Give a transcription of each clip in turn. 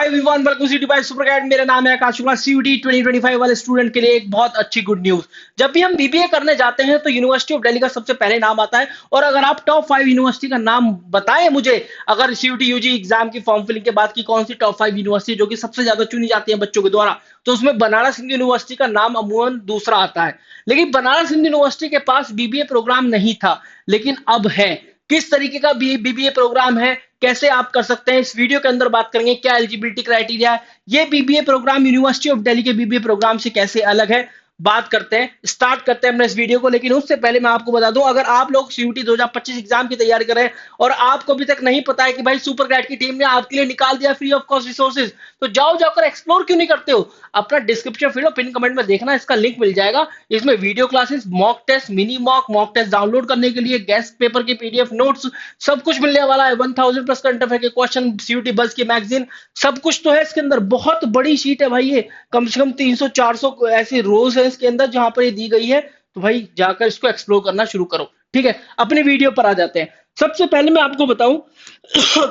Hi everyone, welcome सीटी by super guide. मेरा नाम है आकाश शुक्ला। सीयूटी 2025 वाले स्टूडेंट के लिए एक बहुत अच्छी गुड न्यूज। जब भी हम बीबीए करने जाते हैं तो यूनिवर्सिटी ऑफ दिल्ली का सबसे पहले नाम आता है। और अगर आप टॉप 5 यूनिवर्सिटी का नाम बताएं मुझे, अगर सीयूटी यूजी एग्जाम की फॉर्म फिलिंग के बाद की कौन सी टॉप 5 यूनिवर्सिटी जो कि सबसे ज्यादा चुनी जाती है बच्चों के द्वारा, तो उसमें बनारस हिंदू यूनिवर्सिटी का नाम अमूमन दूसरा आता है। लेकिन बनारस हिंदू यूनिवर्सिटी के पास बीबीए प्रोग्राम नहीं था, लेकिन अब है। किस तरीके का बीबीए प्रोग्राम है, कैसे आप कर सकते हैं, इस वीडियो के अंदर बात करेंगे। क्या एलिजिबिलिटी क्राइटेरिया है, ये BBA programme university of Delhi के बीबीए प्रोग्राम से कैसे अलग है, बात करते हैं, स्टार्ट करते हैं अपने इस वीडियो को। लेकिन उससे पहले मैं आपको बता दूं, अगर आप लोग सीयूटी 2025 एग्जाम की तैयारी कर रहे हैं और आपको अभी तक नहीं पता है कि भाई सुपर गाइड की टीम ने आपके लिए निकाल दिया फ्री ऑफ कॉस्ट रिसोर्सेज, तो जाओ जाकर एक्सप्लोर क्यों नहीं करते हो। अपना डिस्क्रिप्शन फील्ड और पिन कमेंट में देखना, इसका लिंक मिल जाएगा। इसमें video classes, mock test, mini mock test download करने के लिए, गेस्ट पेपर के पीडीएफ नोट्स, सब कुछ मिलने वाला है। 1000 प्लस करंट अफेयर के क्वेश्चन, सीयूटी बस की मैगजीन, सब कुछ तो है इसके अंदर। बहुत बड़ी शीट है भाई, ये कम से कम 300-400 ऐसी रोज है इसके अंदर जहां पर ये दी गई है। तो भाई जाकर इसको एक्सप्लोर करना शुरू करो। ठीक है, अपने वीडियो पर आ जाते हैं। सबसे पहले मैं आपको बताऊं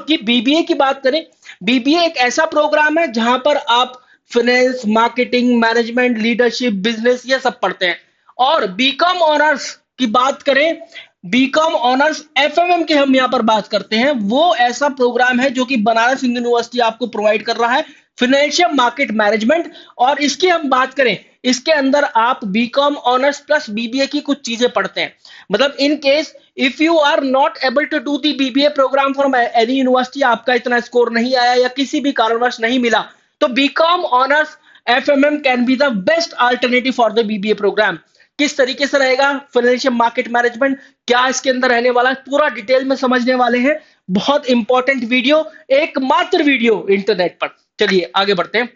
कि बीबीए की बात करें। बीबीए एक ऐसा प्रोग्राम है जहां पर आप finance, marketing, management, leadership, business ये सब पढ़ते हैं। और बीकॉम ऑनर्स की बात करें, बीकॉम ऑनर्स एफएमएम की हम यहाँ पर बात करते हैं। वो ऐसा प्रोग्राम है जो कि बनारस हिंदू यूनिवर्सिटी आपको प्रोवाइड कर रहा है, फाइनेंशियल मार्केट मैनेजमेंट। और इसकी हम बात करें, इसके अंदर आप बीकॉम ऑनर्स प्लस बीबीए की कुछ चीजें पढ़ते हैं। मतलब in case if you are not able to do the BBA programme from any university, आपका इतना स्कोर नहीं आया या किसी भी कारणवश नहीं मिला, तो BCom honours FMM can be the best alternative for the BBA program. किस तरीके से रहेगा फाइनेंशियल मार्केट मैनेजमेंट, क्या इसके अंदर रहने वाला है, पूरा डिटेल में समझने वाले हैं। बहुत इंपॉर्टेंट वीडियो, एकमात्र वीडियो इंटरनेट पर। चलिए आगे बढ़ते हैं।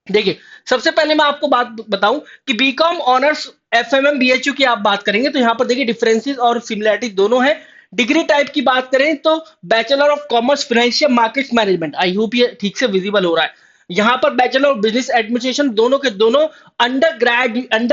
देखिए, सबसे पहले मैं आपको बात बताऊं कि बीकॉम ऑनर्स एफएमएम बीएचयू की आप बात करेंगे तो यहां पर देखिए डिफरेंसेस और सिमिलरिटी दोनों है। डिग्री टाइप की बात करें तो bachelor of commerce financial market management, I hope ये ठीक से विजिबल हो रहा है। यहां पर बैचलर ऑफ बिजनेस एडमिनिस्ट्रेशन, दोनों के दोनों अंडर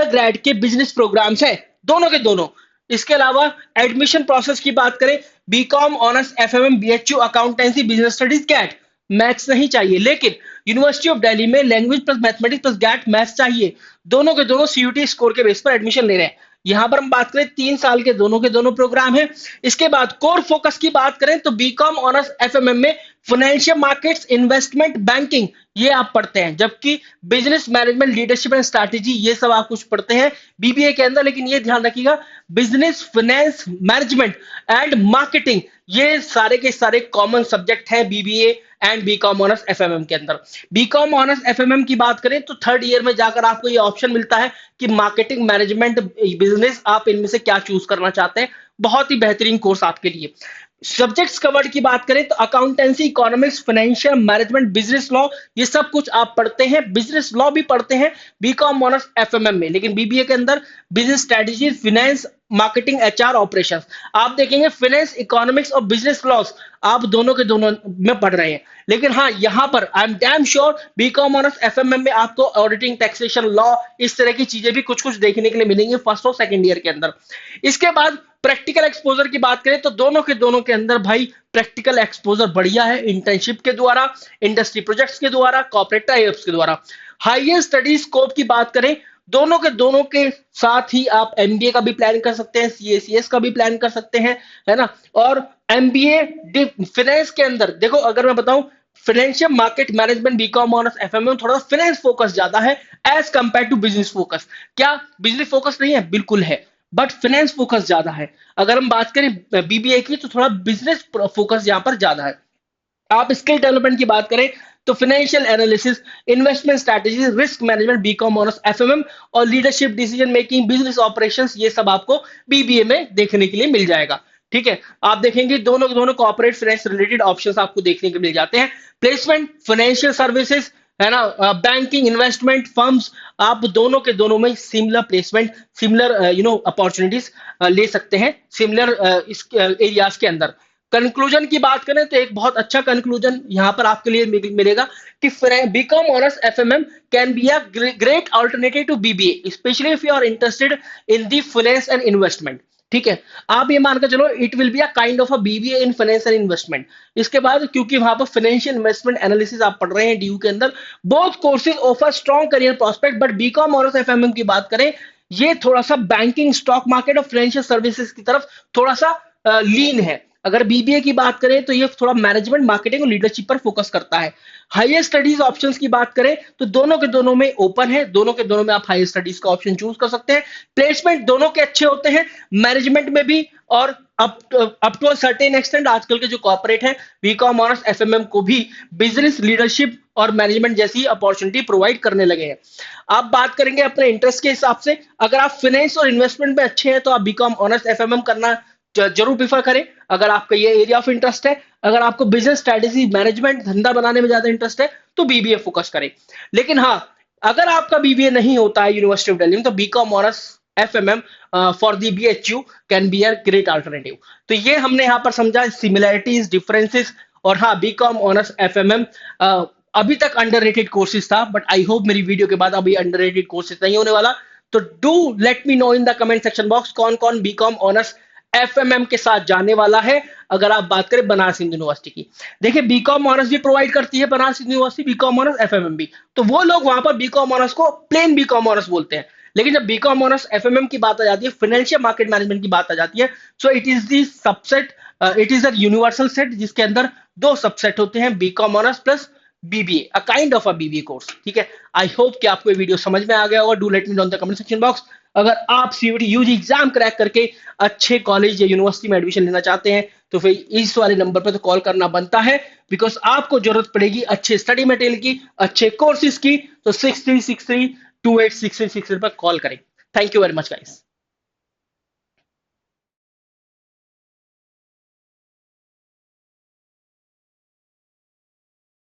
ग्रेड के बिजनेस प्रोग्राम्स है, दोनों के दोनों। इसके अलावा एडमिशन प्रोसेस की बात करें, BCom honours FMM BHU accountancy business studies CAT, maths नहीं चाहिए, लेकिन यूनिवर्सिटी ऑफ दिल्ली में language plus mathematics plus GAT maths चाहिए। दोनों के दोनों सीयूटी स्कोर के बेस पर एडमिशन ले रहे हैं। यहां पर हम बात करें 3 साल के दोनों प्रोग्राम है। इसके बाद कोर फोकस की बात करें तो बीकॉम ऑनर्स एफएमएम में फाइनेंशियल मार्केट्स, इन्वेस्टमेंट, बैंकिंग ये आप पढ़ते हैं, जबकि business management, leadership and strategy ये सब आप कुछ पढ़ते हैं बीबीए के अंदर। लेकिन ये ध्यान रखिएगा, business, finance, management and marketing ये सारे के सारे कॉमन सब्जेक्ट हैं बीबीए एंड बीकॉम ऑनर्स एफएमएम के अंदर। बीकॉम ऑनर्स एफएमएम की बात करें तो 3rd ईयर में जाकर आपको ये ऑप्शन मिलता है कि मार्केटिंग, मैनेजमेंट, बिजनेस, आप इनमें से क्या चूज करना चाहते हैं। बहुत ही बेहतरीन कोर्स आपके लिए। सब्जेक्ट्स कवर्ड की बात करें तो accountancy, economics, financial management, business law ये सब कुछ आप पढ़ते हैं। बिजनेस लॉ भी पढ़ते हैं बीकॉम ऑनर्स एफएमएम में, लेकिन बीबीए के अंदर business strategy, finance, marketing, HR, operations आप देखेंगे। फाइनेंस, इकोनॉमिक्स और बिजनेस लॉस आप दोनों के दोनों में पढ़ रहे हैं। लेकिन हाँ, यहां पर I am damn sure BCom honours FMM में आपको ऑडिटिंग, टैक्सेशन, लॉ इस तरह की चीजें भी कुछ कुछ देखने के लिए मिलेंगी फर्स्ट और सेकंड ईयर के अंदर। इसके बाद प्रैक्टिकल एक्सपोजर की बात करें तो दोनों के अंदर भाई प्रैक्टिकल एक्सपोजर बढ़िया है, इंटर्नशिप के द्वारा, इंडस्ट्री प्रोजेक्ट्स के द्वारा, कॉर्पोरेट टाइप्स के द्वारा। हायर स्टडी स्कोप की बात करें, दोनों के साथ ही आप एमबीए का भी प्लान कर सकते हैं, सीएसीएस का भी प्लान कर सकते हैं, है ना। और एमबीए फाइनेंस के अंदर देखो, अगर मैं बताऊं financial market management BCom honours FMM थोड़ा फाइनेंस फोकस ज्यादा है as compare to business focus. क्या बिजनेस फोकस नहीं है? बिल्कुल है, बट फाइनेंस फोकस ज्यादा है। अगर हम बात करें बीबीए की तो थोड़ा बिजनेस फोकस यहां पर ज्यादा है। आप स्किल डेवलपमेंट की बात करें तो financial analysis, investment strategy, risk management BCom honours FMM, और leadership, decision making, business operations ये सब आपको बीबीए में देखने के लिए मिल जाएगा। ठीक है, आप देखेंगे दोनों कॉर्पोरेट फाइनेंस रिलेटेड ऑप्शंस आपको देखने को मिल जाते हैं। प्लेसमेंट, फाइनेंशियल सर्विसेज, है ना, बैंकिंग, इन्वेस्टमेंट फर्म्स, आप दोनों के दोनों में सिमिलर प्लेसमेंट, सिमिलर अपॉर्चुनिटीज ले सकते हैं सिमिलर इस एरियाज के अंदर। कंक्लूजन की बात करें तो एक बहुत अच्छा कंक्लूजन यहां पर आपके लिए मिलेगा कि BCom honours FMM can be a great alternative to BBA, especially if you are interested in the finance and investment. ठीक है। आप ये मान के चलो it will be a kind of a BBA in finance and investment. इसके बाद क्योंकि वहां पर फाइनेंशियल इन्वेस्टमेंट एनालिसिस आप पढ़ रहे हैं डीयू के अंदर, both courses offer strong career prospect, but BCom और एफएमएम की बात करें, ये थोड़ा सा बैंकिंग, स्टॉक मार्केट और फाइनेंशियल सर्विसेज की तरफ थोड़ा सा लीन है। अगर बीबीए की बात करें तो ये थोड़ा मैनेजमेंट, मार्केटिंग और लीडरशिप पर फोकस करता है। हायर स्टडीज ऑप्शंस की बात करें तो दोनों के दोनों में ओपन है, दोनों के दोनों में आप हायर स्टडीज का ऑप्शन चूज कर सकते हैं। प्लेसमेंट दोनों के अच्छे होते हैं, मैनेजमेंट में भी, और अप टू सर्टेन एक्सटेंट आजकल के जो कॉर्पोरेट है बीकॉम ऑनर्स एफएमएम को भी बिजनेस लीडरशिप और मैनेजमेंट जैसी अपॉर्चुनिटी प्रोवाइड करने लगे हैं। आप बात करेंगे अपने इंटरेस्ट के हिसाब से, अगर आप फाइनेंस और इन्वेस्टमेंट में अच्छे हैं तो आप बीकॉम ऑनर्स एफएमएम करना जरूर प्रीफर करें, अगर आपका ये एरिया ऑफ इंटरेस्ट है। अगर आपको बिजनेस स्ट्रेटेजी, मैनेजमेंट, धंधा बनाने में ज्यादा इंटरेस्ट है तो बीबीए फोकस करें। लेकिन हाँ, अगर आपका बीबीए नहीं होता है यूनिवर्सिटी ऑफ दिल्ली में तो BCom honours FMM for the BHU can be a great alternative. तो ये हमने यहाँ पर समझा सिमिलैरिटीज, डिफरेंसेस। और हाँ, बीकॉम ऑनर्स एफएमएम अभी तक अंडररेटेड कोर्सेज था, बट आई होप मेरी वीडियो के बाद अभी अंडररेटेड कोर्सेज नहीं होने वाला। तो do let me know in the comment section box कौन कौन बीकॉम ऑनर्स एफएमएम के साथ जाने वाला है। अगर आप बात करें बनारस हिंदू यूनिवर्सिटी की, देखिए बीकॉम ऑनर्स भी प्रोवाइड करती है Banaras Hindu University, BCom honours FMM भी। तो वो लोग वहां पर बीकॉम ऑनर्स को प्लेन बीकॉम ऑनर्स बोलते हैं। लेकिन जब बीकॉम ऑनर्स एफएमएम की बात आ जाती है, फाइनेंशियल मार्केट मैनेजमेंट की बात आ जाती है, so it is the subset, it is a universal set जिसके अंदर दो सबसेट होते हैं, BCom honours plus BBA, a kind of a BBA course. ठीक है, आई होप कि आपको ये वीडियो समझ में आ गया होगा। Do let me know in the comment section box अगर आप सीयूटी यूजी एग्जाम क्रैक करके अच्छे कॉलेज या यूनिवर्सिटी में एडमिशन लेना चाहते हैं तो फिर इस वाले नंबर पर तो कॉल करना बनता है, बिकॉज आपको जरूरत पड़ेगी अच्छे स्टडी मटेरियल की, अच्छे कोर्सेज की। तो 6363 286363 पर कॉल करें। Thank you very much guys.